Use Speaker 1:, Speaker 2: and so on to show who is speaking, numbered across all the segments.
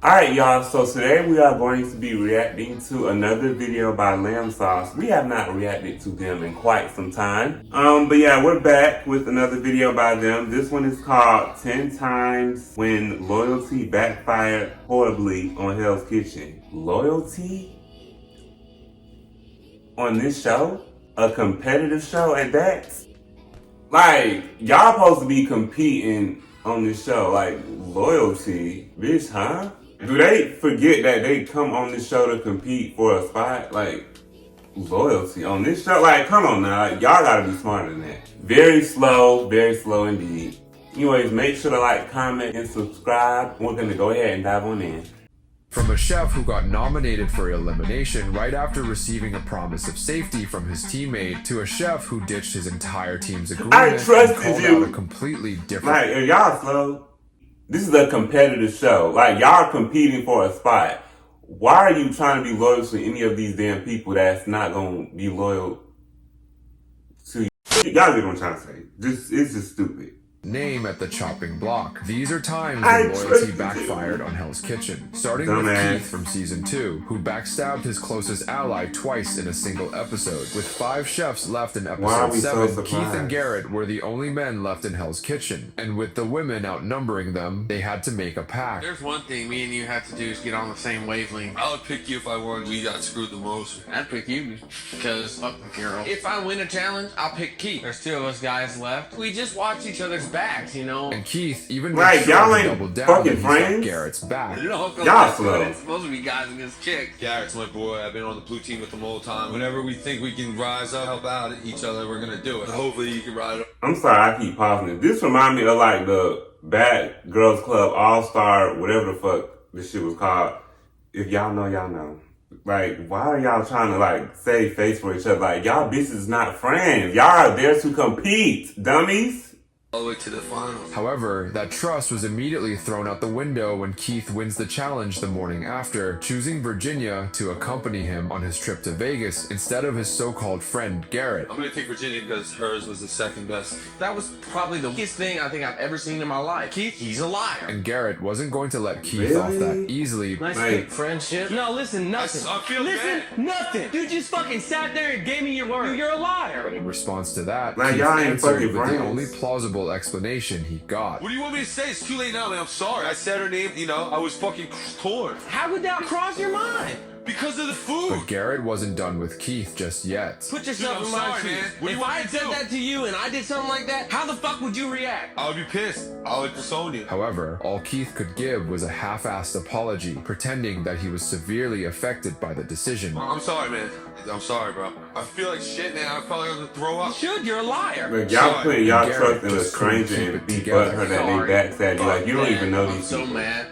Speaker 1: Alright y'all, so today we are going to be reacting to another video by Lamb Sauce. We have not reacted to them in quite some time. But yeah, we're back with another video by them. This one is called 10 Times When Loyalty Backfired Horribly on Hell's Kitchen. Loyalty? On this show? A competitive show at that? Like, y'all supposed to be competing on this show. Like, loyalty? Bitch, huh? Do they forget that they come on this show to compete for a spot? Like, loyalty on this show? Like, come on now. Like, y'all gotta be smarter than that. Very slow indeed. Anyways, make sure to like, comment, and subscribe. We're gonna go ahead and dive on in.
Speaker 2: From a chef who got nominated for elimination right after receiving a promise of safety from his teammate, to a chef who ditched his entire team's agreement and called out a completely different...
Speaker 1: Like, y'all slow. This is a competitive show. Like, y'all competing for a spot. Why are you trying to be loyal to any of these damn people that's not gonna be loyal to you? Y'all get what I'm trying to say. It's just stupid.
Speaker 2: Name at the chopping block. These are times when loyalty backfired on Hell's Kitchen. Starting with Keith from season 2, who backstabbed his closest ally twice in a single episode. With 5 chefs left in episode 7, Keith and Garrett were the only men left in Hell's Kitchen. And with the women outnumbering them, they had to make a pact.
Speaker 3: There's one thing me and you have to do is get on the same wavelength.
Speaker 4: I would pick you if I won. We got screwed the most.
Speaker 3: I'd pick you because fuck the girl. If I win a challenge, I'll pick Keith. There's 2 of us guys left. We just watch each other's backs, you know.
Speaker 2: And Keith even
Speaker 1: like, y'all ain't
Speaker 2: doubled down
Speaker 1: fucking
Speaker 2: when
Speaker 1: friends.
Speaker 2: Garrett's back.
Speaker 1: Y'all slow.
Speaker 3: It's supposed to be guys against chicks.
Speaker 4: Garrett's my boy. I've been on the blue team with him all the time. Whenever we think we can rise up, help out each other, we're gonna do it. Hopefully you can ride up.
Speaker 1: I'm sorry, I keep pausing it. This remind me of like the Bad Girls Club All-Star, whatever the fuck this shit was called. If y'all know, y'all know. Like, why are y'all trying to like save face for each other? Like, y'all bitches is not friends. Y'all are there to compete, dummies.
Speaker 4: All the way to the finals.
Speaker 2: However, that trust was immediately thrown out the window when Keith wins the challenge the morning after, choosing Virginia to accompany him on his trip to Vegas instead of his so-called friend Garrett.
Speaker 4: I'm gonna take Virginia because hers was the second best.
Speaker 3: That was probably the weakest thing I think I've ever seen in my life. Keith, he's a liar.
Speaker 2: And Garrett wasn't going to let Keith off that easily.
Speaker 3: Nice quick friendship.
Speaker 5: No, listen, nothing.
Speaker 4: I feel
Speaker 5: listen,
Speaker 4: bad.
Speaker 5: nothing. You just fucking sat there and gave me your word. You're a liar.
Speaker 2: But in response to that,
Speaker 1: like,
Speaker 2: Keith
Speaker 1: y'all ain't
Speaker 2: answered
Speaker 1: fucking
Speaker 2: with the
Speaker 1: friends.
Speaker 2: only plausible explanation he got.
Speaker 4: What do you want me to say? It's too late now, man. I'm sorry. I said her name, you know, I was fucking torn.
Speaker 5: How would that cross your mind?
Speaker 4: Because of the food.
Speaker 2: But Garrett wasn't done with Keith just yet.
Speaker 5: Put yourself
Speaker 4: Dude,
Speaker 5: in
Speaker 4: I'm
Speaker 5: my
Speaker 4: sorry, man.
Speaker 5: shoes.
Speaker 4: What do you
Speaker 5: If
Speaker 4: want
Speaker 5: I
Speaker 4: me
Speaker 5: had
Speaker 4: to
Speaker 5: said
Speaker 4: do?
Speaker 5: that to you and I did something like that, how the fuck would you react?
Speaker 4: I would be pissed. I would disown you.
Speaker 2: However, all Keith could give was a half-assed apology, pretending that he was severely affected by the decision.
Speaker 4: I'm sorry, man. I'm sorry, bro. I feel like shit now. I'm probably gonna throw
Speaker 5: You
Speaker 4: up.
Speaker 5: should, you're a liar.
Speaker 1: Like, y'all putting y'all
Speaker 2: Garrett
Speaker 1: trust in a
Speaker 2: just couldn't
Speaker 1: stranger
Speaker 2: keep
Speaker 1: and
Speaker 2: it
Speaker 1: be
Speaker 2: together.
Speaker 1: her that
Speaker 3: Sorry.
Speaker 1: they backstab you. Like, you don't even know
Speaker 3: I'm
Speaker 1: these
Speaker 3: so
Speaker 1: people.
Speaker 3: mad.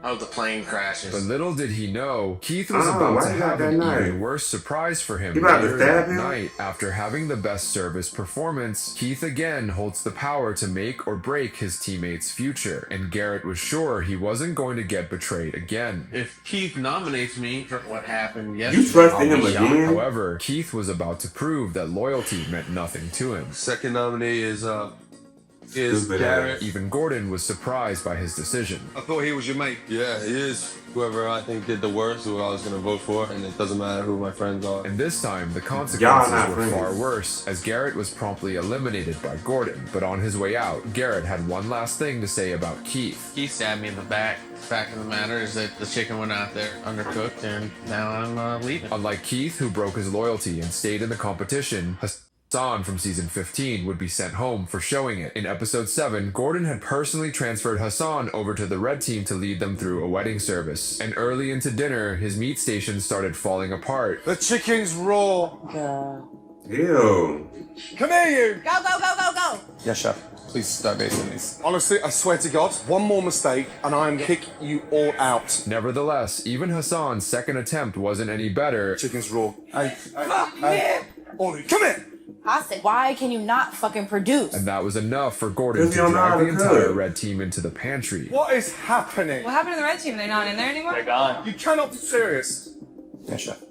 Speaker 3: I hope the plane crashes.
Speaker 2: But little did he know, Keith was
Speaker 1: Oh,
Speaker 2: about
Speaker 1: why
Speaker 2: to
Speaker 1: you got
Speaker 2: have
Speaker 1: that
Speaker 2: an
Speaker 1: knife?
Speaker 2: even worse surprise for him
Speaker 1: You about to
Speaker 2: later
Speaker 1: stab
Speaker 2: that
Speaker 1: him?
Speaker 2: night. After having the best service performance, Keith again holds the power to make or break his teammate's future, and Garrett was sure he wasn't going to get betrayed again.
Speaker 3: If Keith nominates me for what happened yesterday,
Speaker 1: You trusted
Speaker 3: I'll
Speaker 1: him
Speaker 3: be shocked.
Speaker 1: again?
Speaker 2: However, Keith was about to prove that loyalty meant nothing to him.
Speaker 4: Second nominee is
Speaker 1: Stupid
Speaker 4: Garrett.
Speaker 2: Even Gordon was surprised by his decision.
Speaker 6: I thought he was your mate.
Speaker 4: Yeah, he is. Whoever I think did the worst, who I was gonna vote for, and it doesn't matter who my friends are.
Speaker 2: And this time, the
Speaker 1: Y'all
Speaker 2: consequences
Speaker 1: not
Speaker 2: were
Speaker 1: friends.
Speaker 2: far worse, as Garrett was promptly eliminated by Gordon. But on his way out, Garrett had one last thing to say about Keith.
Speaker 3: He stabbed me in the back. Fact of the matter is that the chicken went out there undercooked, and now I'm leaving.
Speaker 2: Unlike Keith, who broke his loyalty and stayed in the competition, Hassan from season 15 would be sent home for showing it. In episode 7, Gordon had personally transferred Hassan over to the red team to lead them through a wedding service. And early into dinner, his meat station started falling apart.
Speaker 6: The chicken's raw.
Speaker 1: Ew.
Speaker 6: Come here, you.
Speaker 7: Go, go, go, go, go.
Speaker 6: Yes, chef. Please don't be doing this. Honestly, I swear to God, one more mistake and I'm gonna kick you all out.
Speaker 2: Nevertheless, even Hassan's second attempt wasn't any better.
Speaker 6: Chicken's raw. Hey,
Speaker 7: Yeah.
Speaker 6: Ollie, come here.
Speaker 7: I said, why can you not fucking produce?
Speaker 2: And that was enough for Gordon to
Speaker 1: Because you don't know how
Speaker 2: drag the
Speaker 1: to
Speaker 2: entire
Speaker 1: cook.
Speaker 2: red team into the pantry.
Speaker 6: What is happening?
Speaker 8: What happened to the red team? They're not in there anymore?
Speaker 6: You cannot be serious. Yes, chef.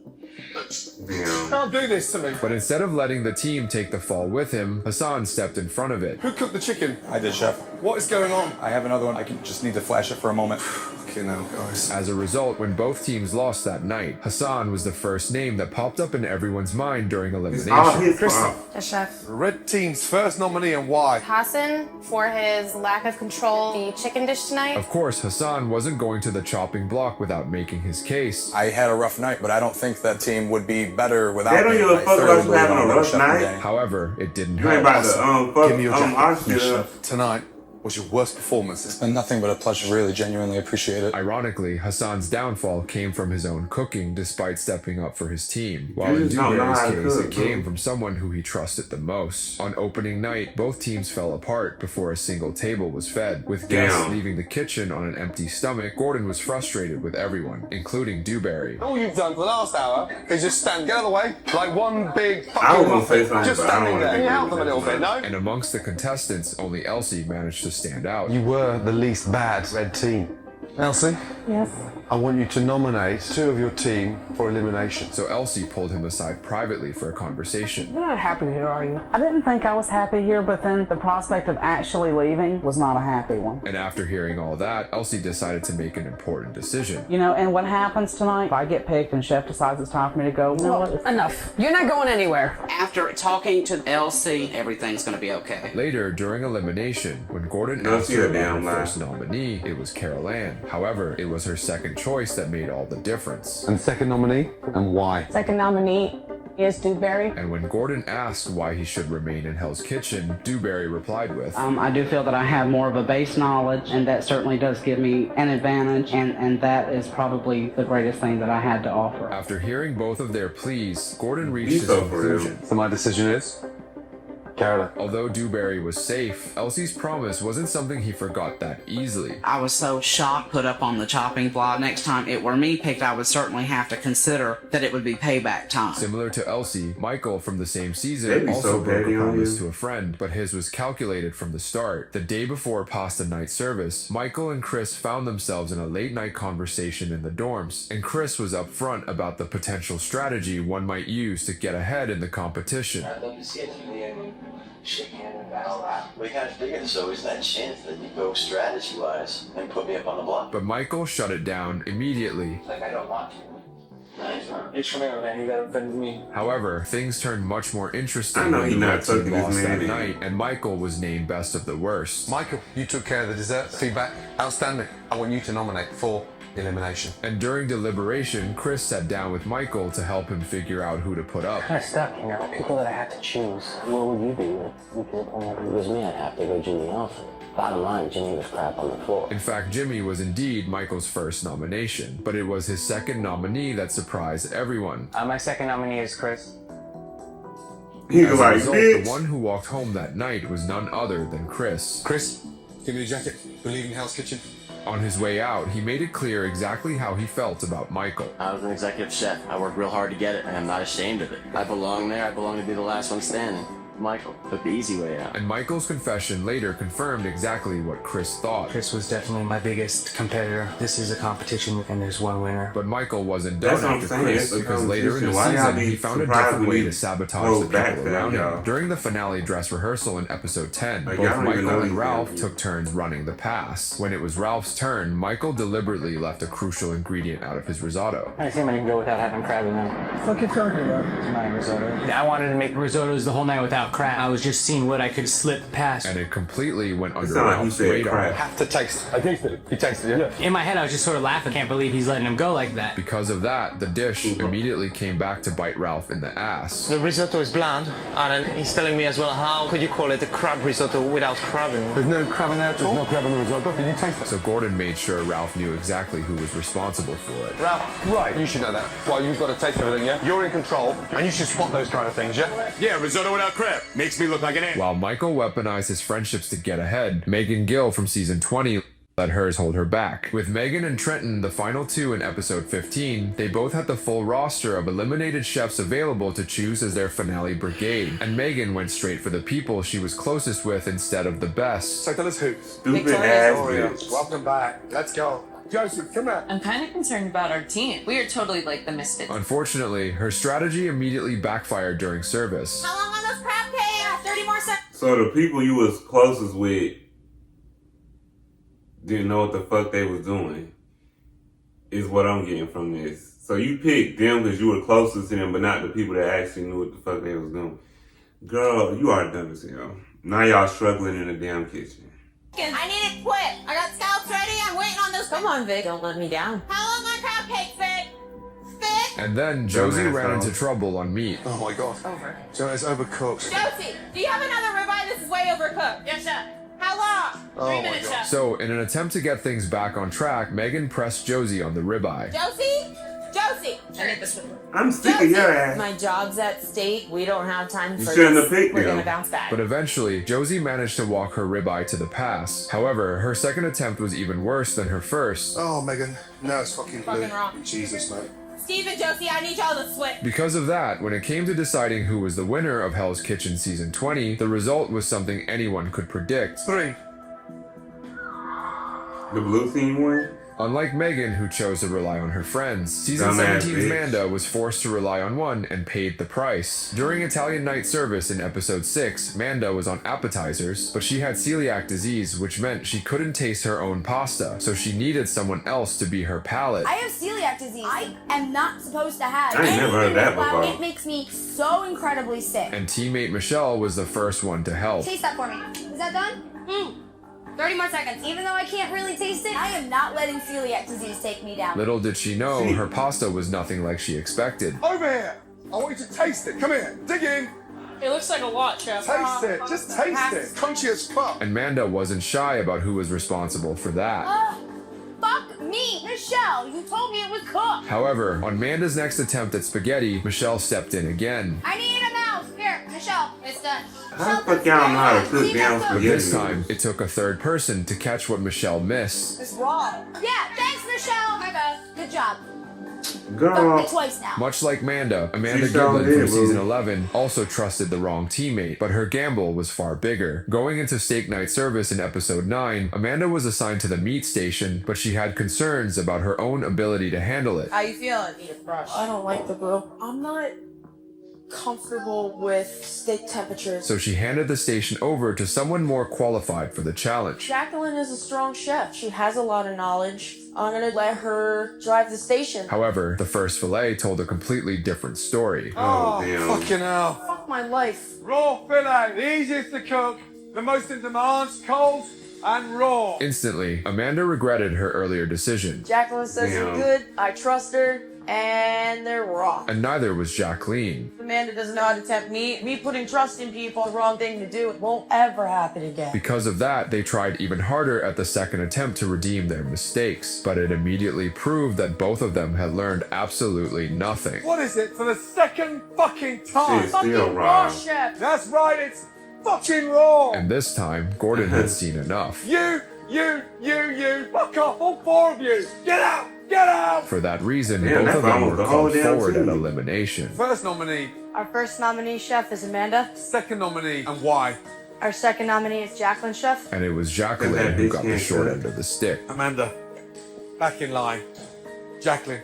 Speaker 1: Damn.
Speaker 6: Can't do this to me.
Speaker 2: But instead of letting the team take the fall with him, Hassan stepped in front of it.
Speaker 6: Who cooked the chicken?
Speaker 8: I did, chef.
Speaker 6: What is going on?
Speaker 8: I have another one. I can just need to flash it for a moment.
Speaker 6: Okay, now, guys.
Speaker 2: As a result, when both teams lost that night, Hassan was the first name that popped up in everyone's mind during
Speaker 1: It's all
Speaker 2: elimination.
Speaker 1: his fault.
Speaker 7: The chef.
Speaker 6: Red team's first nominee and why?
Speaker 9: Hassan for his lack of control the chicken dish tonight.
Speaker 2: Of course, Hassan wasn't going to the chopping block without making his case.
Speaker 8: I had a rough night, but I don't think that team would be better without
Speaker 1: They don't
Speaker 8: me.
Speaker 1: give a
Speaker 8: I
Speaker 1: fuck
Speaker 8: thoroughly
Speaker 1: about you
Speaker 8: believe
Speaker 1: having
Speaker 8: I'm
Speaker 1: a
Speaker 8: better
Speaker 1: rough
Speaker 8: chef than
Speaker 1: night.
Speaker 8: Danny.
Speaker 2: However, it didn't
Speaker 1: You ain't
Speaker 2: help.
Speaker 1: about to fuck
Speaker 6: Give me your jacket,
Speaker 1: our
Speaker 6: please,
Speaker 1: shit up.
Speaker 6: chef. Tonight was your worst performance.
Speaker 8: It's been nothing but a pleasure, really, genuinely appreciate it.
Speaker 2: Ironically, Hassan's downfall came from his own cooking despite stepping up for his team. While
Speaker 1: You
Speaker 2: in
Speaker 1: just don't know
Speaker 2: Dewberry's
Speaker 1: how to
Speaker 2: case,
Speaker 1: cook,
Speaker 2: it came
Speaker 1: bro.
Speaker 2: from someone who he trusted the most. On opening night, both teams fell apart before a single table was fed. With guests
Speaker 1: Damn.
Speaker 2: leaving the kitchen on an empty stomach, Gordon was frustrated with everyone, including Dewberry.
Speaker 6: All you've done for the last hour is just stand, get out of the way, like one big fucking
Speaker 1: I was gonna
Speaker 6: muffin.
Speaker 1: say something,
Speaker 6: Just
Speaker 1: but I don't
Speaker 6: standing
Speaker 1: wanna
Speaker 6: there.
Speaker 1: be
Speaker 6: Can you help
Speaker 1: rude
Speaker 6: them a little
Speaker 1: with
Speaker 6: bit,
Speaker 1: that.
Speaker 6: no?
Speaker 2: And amongst the contestants, only Elsie managed to stand out.
Speaker 10: You were the least bad red team.
Speaker 6: Elsie,
Speaker 9: Yes.
Speaker 10: I want you to nominate two of your team for elimination.
Speaker 2: So Elsie pulled him aside privately for a conversation.
Speaker 11: You're not happy here, are you? I didn't think I was happy here, but then the prospect of actually leaving was not a happy one.
Speaker 2: And after hearing all that, Elsie decided to make an important decision.
Speaker 11: You know, and what happens tonight, if I get picked and Chef decides it's time for me to go, you know what?
Speaker 5: Enough. You're not going anywhere.
Speaker 11: After talking to Elsie, everything's going to be okay.
Speaker 2: Later, during elimination, when Gordon
Speaker 1: No,
Speaker 2: asked
Speaker 1: she
Speaker 2: her
Speaker 1: a damn
Speaker 2: about her
Speaker 1: lie.
Speaker 2: first nominee, it was Carol Ann. However, it was her second choice that made all the difference.
Speaker 10: And second nominee, and why?
Speaker 9: Second nominee is Dewberry.
Speaker 2: And when Gordon asked why he should remain in Hell's Kitchen, Dewberry replied with,
Speaker 11: I do feel that I have more of a base knowledge, and that certainly does give me an advantage, and that is probably the greatest thing that I had to offer.
Speaker 2: After hearing both of their pleas, Gordon reached
Speaker 1: You
Speaker 2: his
Speaker 1: so for real.
Speaker 2: conclusion.
Speaker 10: So my decision is Carolyn.
Speaker 2: Although Dewberry was safe, Elsie's promise wasn't something he forgot that easily.
Speaker 11: I was so shocked, put up on the chopping block. Next time it were me picked, I would certainly have to consider that it would be payback time.
Speaker 2: Similar to Elsie, Michael from the same
Speaker 1: They
Speaker 2: season
Speaker 1: be
Speaker 2: also
Speaker 1: so
Speaker 2: broke a
Speaker 1: petty on
Speaker 2: promise
Speaker 1: you.
Speaker 2: to a friend, but his was calculated from the start. The day before pasta night service, Michael and Chris found themselves in a late night conversation in the dorms, and Chris was upfront about the potential strategy one might use to get ahead in the competition.
Speaker 12: I'd love to see it in the end. Shake hand and battle rap. We kind of figured there's always that chance that you go strategy-wise and put me up on the block.
Speaker 2: But Michael shut it down immediately.
Speaker 12: Like I don't want to. Nice, man.
Speaker 5: It's from here, man. You gotta offend me.
Speaker 2: However, things turned much more interesting
Speaker 1: I know
Speaker 2: when
Speaker 1: he
Speaker 2: the
Speaker 1: not
Speaker 2: red team
Speaker 1: fucking this
Speaker 2: lost that
Speaker 1: man.
Speaker 2: night, and Michael was named best of the worst.
Speaker 10: Michael, you took care of the dessert. Feedback, outstanding. I want you to nominate for elimination.
Speaker 2: And during deliberation, Chris sat down with Michael to help him figure out who to put up.
Speaker 12: Kind of stuck, you know. People that I had to choose. What would you do? You could if it was me, I'd have to go Jimmy Elfman. Bottom line, Jimmy was crap on the floor.
Speaker 2: In fact, Jimmy was indeed Michael's first nomination, but it was his second nominee that surprised everyone.
Speaker 5: My second nominee is Chris.
Speaker 1: He's
Speaker 2: As a
Speaker 1: like,
Speaker 2: result,
Speaker 1: bitch.
Speaker 2: the one who walked home that night was none other than Chris.
Speaker 4: Chris, give me the jacket. We're leaving Hell's Kitchen.
Speaker 2: On his way out, he made it clear exactly how he felt about Michael.
Speaker 12: I was an executive chef. I worked real hard to get it, and I'm not ashamed of it. I belong there. I belong to be the last one standing. Michael took the easy way out.
Speaker 2: And Michael's confession later confirmed exactly what Chris thought.
Speaker 5: Chris was definitely my biggest competitor. This is a competition, and there's one winner.
Speaker 2: But Michael wasn't
Speaker 1: That's
Speaker 2: done
Speaker 1: what I'm
Speaker 2: after
Speaker 1: saying,
Speaker 2: Chris
Speaker 1: it's a
Speaker 2: because later in the
Speaker 1: competition. Why y'all
Speaker 2: season
Speaker 1: be
Speaker 2: he found a
Speaker 1: surprised
Speaker 2: different
Speaker 1: when
Speaker 2: way
Speaker 1: you
Speaker 2: to sabotage
Speaker 1: go
Speaker 2: the
Speaker 1: back
Speaker 2: people
Speaker 1: there,
Speaker 2: around him.
Speaker 1: y'all?
Speaker 2: During the finale dress rehearsal in episode 10,
Speaker 1: Like,
Speaker 2: both
Speaker 1: y'all don't even
Speaker 2: Michael
Speaker 1: know
Speaker 2: and
Speaker 1: these
Speaker 2: Ralph
Speaker 1: things.
Speaker 2: took turns running the pass. When it was Ralph's turn, Michael deliberately left a crucial ingredient out of his risotto.
Speaker 5: I think I can go without having crab in them.
Speaker 11: What you talking about?
Speaker 5: It's my risotto. I wanted to make risottos the whole night without crab. I was just seeing what I could slip past.
Speaker 2: And it completely went under
Speaker 1: sound like he
Speaker 2: Ralph's
Speaker 1: said
Speaker 2: radar.
Speaker 1: crap.
Speaker 10: Have to taste. I tasted it. You tasted it, yeah?
Speaker 5: In my head, I was just sort of laughing. Can't believe he's letting him go like that.
Speaker 2: Because of that, the dish immediately came back to bite Ralph in the ass.
Speaker 5: The risotto is bland, and he's telling me as well, how could you call it a crab risotto without crab in it?
Speaker 10: There's no crab in there at all? There's no crab in the risotto? Did you taste it?
Speaker 2: So Gordon made sure Ralph knew exactly who was responsible for it.
Speaker 10: Ralph, right, you should know that. Well, you've got to taste everything, yeah? You're in control, and you should spot those kind of things, yeah?
Speaker 4: Yeah, risotto without crab. Makes me look like an ant.
Speaker 2: While Michael weaponized his friendships to get ahead, Megan Gill from season 20 let hers hold her back. With Megan and Trenton, the final two in episode 15, they both had the full roster of eliminated chefs available to choose as their finale brigade, and Megan went straight for the people she was closest with instead of the best.
Speaker 6: So tell us who.
Speaker 1: Stupid ass bitch.
Speaker 6: Welcome back. Let's go. Josie, come here.
Speaker 13: I'm kind of concerned about our team. We are totally like the misfits.
Speaker 2: Unfortunately, her strategy immediately backfired during service.
Speaker 7: How long on those crab cakes? 30 more seconds.
Speaker 1: So the people you was closest with didn't know what the fuck they was doing, is what I'm getting from this. So you picked them because you were closest to them, but not the people that actually knew what the fuck they was doing. Girl, you are dumb as hell. Now y'all struggling in the damn kitchen.
Speaker 7: I need it quick. I got scallops ready. I'm waiting on those.
Speaker 13: Come on, Vic. Don't let me down.
Speaker 7: How long on crab cakes, Vic? Vic?
Speaker 2: And then Josie ran into trouble on meat.
Speaker 6: Oh my god.
Speaker 13: Over.
Speaker 6: So it's overcooked.
Speaker 7: Josie, do you have another ribeye? This is way overcooked. Yes, chef. How long? 3 minutes, chef.
Speaker 2: So, in an attempt to get things back on track, Megan pressed Josie on the ribeye.
Speaker 7: Josie? Josie.
Speaker 13: I need this one.
Speaker 1: I'm sick of your ass.
Speaker 13: My job's at stake. We don't have time
Speaker 1: You
Speaker 13: for
Speaker 1: shouldn't
Speaker 13: this.
Speaker 1: have picked
Speaker 13: We're
Speaker 1: them.
Speaker 13: gonna bounce back.
Speaker 2: But eventually, Josie managed to walk her ribeye to the pass. However, her second attempt was even worse than her first.
Speaker 6: Oh, Megan. No, it's fucking blue.
Speaker 7: Fucking wrong.
Speaker 6: Jesus, mate.
Speaker 7: Steve and Josie, I need y'all to switch.
Speaker 2: Because of that, when it came to deciding who was the winner of Hell's Kitchen Season 20, the result was something anyone could predict.
Speaker 6: 3.
Speaker 1: The blue team won?
Speaker 2: Unlike Megan, who chose to rely on her friends, Season
Speaker 1: Dumbass
Speaker 2: 17's
Speaker 1: bitch.
Speaker 2: Manda was forced to rely on one and paid the price. During Italian night service in episode 6, Manda was on appetizers, but she had celiac disease, which meant she couldn't taste her own pasta, so she needed someone else to be her palate.
Speaker 7: I have celiac disease. I am not supposed to have.
Speaker 1: I ain't never heard that before.
Speaker 7: It makes me so incredibly sick.
Speaker 2: And teammate Michelle was the first one to help.
Speaker 7: Taste that for me. Is that done? 30 more seconds. Even though I can't really taste it, I am not letting celiac disease take me down.
Speaker 2: Little did she know, her pasta was nothing like she expected.
Speaker 6: Over here. I want you to taste it. Come here. Dig in.
Speaker 13: It looks like a lot, chef.
Speaker 6: Taste it. Just taste it. Crunchy as fuck.
Speaker 2: And Manda wasn't shy about who was responsible for that.
Speaker 7: Fuck me, Michelle. You told me it was cooked.
Speaker 2: However, on Manda's next attempt at spaghetti, Michelle stepped in again.
Speaker 7: I need a mouse. Here, Michelle. It's done.
Speaker 1: How the fuck y'all know how to cook damn
Speaker 2: But
Speaker 1: spaghetti?
Speaker 2: this time, it took a third person to catch what Michelle missed.
Speaker 7: It's raw. Yeah, thanks, Michelle. My bad. Good job.
Speaker 1: Girl.
Speaker 7: Fucked me twice now.
Speaker 2: Much like Amanda
Speaker 1: She sure
Speaker 2: Giblin
Speaker 1: did,
Speaker 2: from season
Speaker 1: boo.
Speaker 2: 11 also trusted the wrong teammate, but her gamble was far bigger. Going into steak night service in episode 9, Amanda was assigned to the meat station, but she had concerns about her own ability to handle it.
Speaker 13: How you feeling? Need a brush. I don't like the blue. I'm not comfortable with steak temperatures.
Speaker 2: So she handed the station over to someone more qualified for the challenge.
Speaker 13: Jacqueline is a strong chef. She has a lot of knowledge. I'm gonna let her drive the station.
Speaker 2: However, the first fillet told a completely different story.
Speaker 1: Oh, damn.
Speaker 6: Fucking hell.
Speaker 13: Fuck my life.
Speaker 10: Raw fillet, the easiest to cook, the most in demand, cold and raw.
Speaker 2: Instantly, Amanda regretted her earlier decision,
Speaker 13: Jacqueline says
Speaker 1: Damn.
Speaker 13: it's good. I trust her, and they're raw.
Speaker 2: and neither was Jacqueline.
Speaker 13: Amanda doesn't know how to tempt me. Me putting trust in people, the wrong thing to do. It won't ever happen again.
Speaker 2: Because of that, they tried even harder at the second attempt to redeem their mistakes, but it immediately proved that both of them had learned absolutely nothing.
Speaker 10: What is it for the second fucking time?
Speaker 1: It's still
Speaker 13: Fucking raw,
Speaker 1: raw.
Speaker 13: chef.
Speaker 10: That's right, it's fucking raw.
Speaker 2: And this time, Gordon had seen enough.
Speaker 10: You, fuck off, all 4 of you. Get out, get out.
Speaker 2: For that reason,
Speaker 1: Yeah,
Speaker 2: both
Speaker 1: that's
Speaker 2: of them
Speaker 1: almost
Speaker 2: were
Speaker 1: the whole
Speaker 2: called
Speaker 1: damn
Speaker 2: forward at
Speaker 1: team.
Speaker 2: elimination.
Speaker 10: First nominee,
Speaker 13: Our first nominee, chef, is Amanda.
Speaker 10: second nominee, and why?
Speaker 13: Our second nominee is Jacqueline, chef.
Speaker 2: And it was
Speaker 1: That
Speaker 2: Jacqueline who
Speaker 1: bitch
Speaker 2: got the
Speaker 1: can't
Speaker 2: short
Speaker 1: cook.
Speaker 2: end of the stick.
Speaker 10: Amanda, back in line. Jacqueline,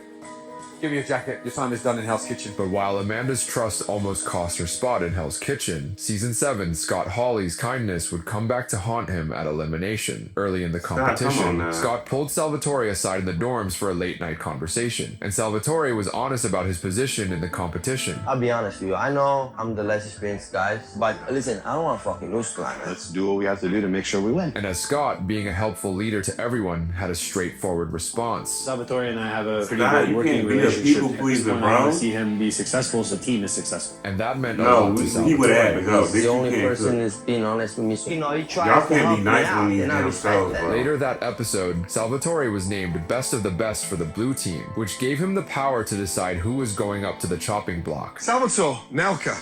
Speaker 10: give me your jacket. Your time is done in Hell's Kitchen.
Speaker 2: But while Amanda's trust almost cost her spot in Hell's Kitchen, Season 7, Scott Hawley's kindness would come back to haunt him at elimination. Early in the
Speaker 1: come on
Speaker 2: competition,
Speaker 1: now.
Speaker 2: Scott pulled Salvatore aside in the dorms for a late-night conversation, and Salvatore was honest about his position in the competition.
Speaker 12: I'll be honest with you. I know I'm the less experienced guys, but listen, I don't want to fucking lose tonight.
Speaker 14: Let's do what we have to do to make sure we win.
Speaker 2: And as Scott, being a helpful leader to everyone, had a straightforward response.
Speaker 14: Salvatore and I have a pretty
Speaker 1: Scott,
Speaker 14: good
Speaker 1: you
Speaker 14: working
Speaker 1: can't be a
Speaker 14: relationship.
Speaker 1: people
Speaker 14: At this
Speaker 1: pleaser,
Speaker 14: point,
Speaker 1: bro.
Speaker 14: I want to see him be successful, so the team is successful.
Speaker 2: And that meant a
Speaker 1: No,
Speaker 2: lot to
Speaker 1: he would have had to
Speaker 2: Salvatore.
Speaker 1: go.
Speaker 12: He's
Speaker 1: Bitch,
Speaker 12: the
Speaker 1: you
Speaker 12: only
Speaker 1: can't
Speaker 12: person
Speaker 1: cook.
Speaker 12: that's being honest with me. So, you know, he tries
Speaker 1: Y'all
Speaker 12: to
Speaker 1: can't
Speaker 12: help
Speaker 1: be
Speaker 12: me
Speaker 1: nice
Speaker 12: out,
Speaker 1: on these
Speaker 12: and I
Speaker 1: damn
Speaker 12: respect
Speaker 1: shows,
Speaker 12: that.
Speaker 1: bro.
Speaker 2: Later that episode, Salvatore was named Best of the Best for the Blue Team, which gave him the power to decide who was going up to the chopping block.
Speaker 6: Salvatore, Nelka,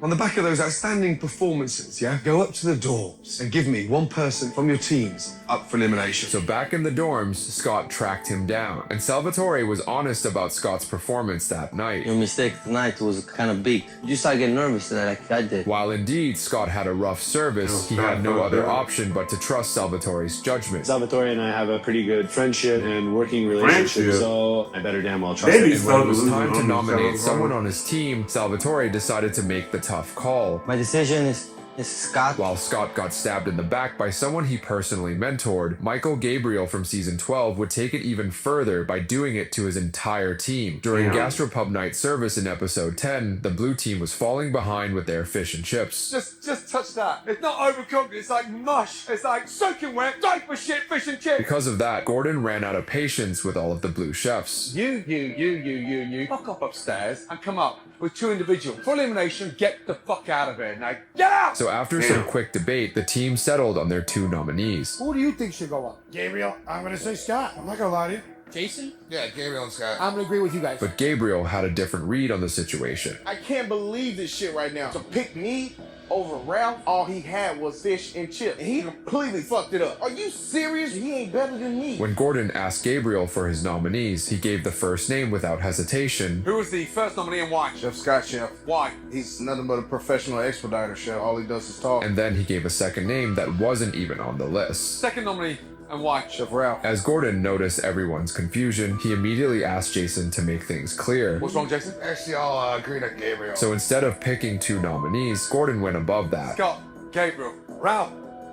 Speaker 6: On the back of those outstanding performances, yeah? Go up to the doors and give me one person from your teams up for elimination.
Speaker 2: So back in the dorms, Scott tracked him down, and Salvatore was honest about Scott's performance that night.
Speaker 12: Your mistake tonight was kind of big. You started getting nervous today like I did.
Speaker 2: While indeed Scott had a rough service, he had no other option but to trust Salvatore's judgment.
Speaker 14: Salvatore and I have a pretty good friendship and working relationship, so I better damn well trust him.
Speaker 2: And when it was time to nominate someone on his team, Salvatore decided to make the tough call.
Speaker 12: My decision is Scott.
Speaker 2: While Scott got stabbed in the back by someone he personally mentored, Michael Gabriel from season 12 would take it even further by doing it to his entire team. During Gastropub Night service in episode 10, the blue team was falling behind with their fish and chips.
Speaker 6: Just touch that. It's not overcooked, it's like mush. It's like soaking wet, diaper shit, fish and chips.
Speaker 2: Because of that, Gordon ran out of patience with all of the blue chefs.
Speaker 6: You. Fuck up upstairs and come up with 2 individuals. For elimination, get the fuck out of here. Now, get out!
Speaker 2: So after some quick debate, the team settled on their 2 nominees.
Speaker 15: Who do you think should go up? Gabriel. I'm gonna say Scott. I'm not gonna lie to you.
Speaker 13: Jason?
Speaker 6: Yeah, Gabriel and Scott.
Speaker 15: I'm gonna agree with you guys.
Speaker 2: But Gabriel had a different read on the situation.
Speaker 15: I can't believe this shit right now. To pick me over Ralph, all he had was fish and chips. And he completely fucked it up. Are you serious? He ain't better than me.
Speaker 2: When Gordon asked Gabriel for his nominees, he gave the first name without hesitation.
Speaker 6: Who was the first nominee and why? Chef Scott, Chef. Why? He's nothing but a professional expediter, Chef. All he does is talk.
Speaker 2: And then he gave a second name that wasn't even on the list.
Speaker 6: Second nominee and why? Chef Ralph.
Speaker 2: As Gordon noticed everyone's confusion, he immediately asked Jason to make things clear.
Speaker 6: What's wrong, Jason? Actually, I'll agree to Gabriel.
Speaker 2: So instead of picking 2 nominees, Gordon went above that.
Speaker 6: Scott, Gabriel, Ralph,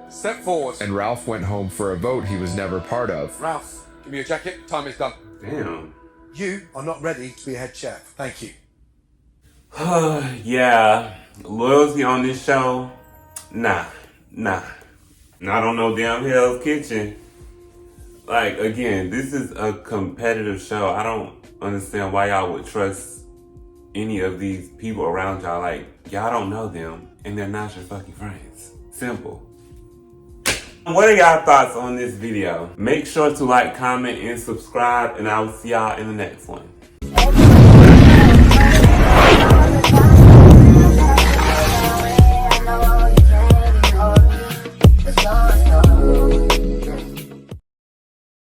Speaker 6: step forward.
Speaker 2: And Ralph went home for a vote he was never part of.
Speaker 6: Ralph, give me your jacket. Time is done.
Speaker 1: Damn.
Speaker 15: You are not ready to be a head chef. Thank you.
Speaker 1: Yeah. Loyalty on this show? Nah. Not on no damn Hell's Kitchen. Like, again, this is a competitive show. I don't understand why y'all would trust any of these people around y'all. Like, y'all don't know them, and they're not your fucking friends. Simple. What are y'all thoughts on this video? Make sure to like, comment, and subscribe, and I will see y'all in the next one.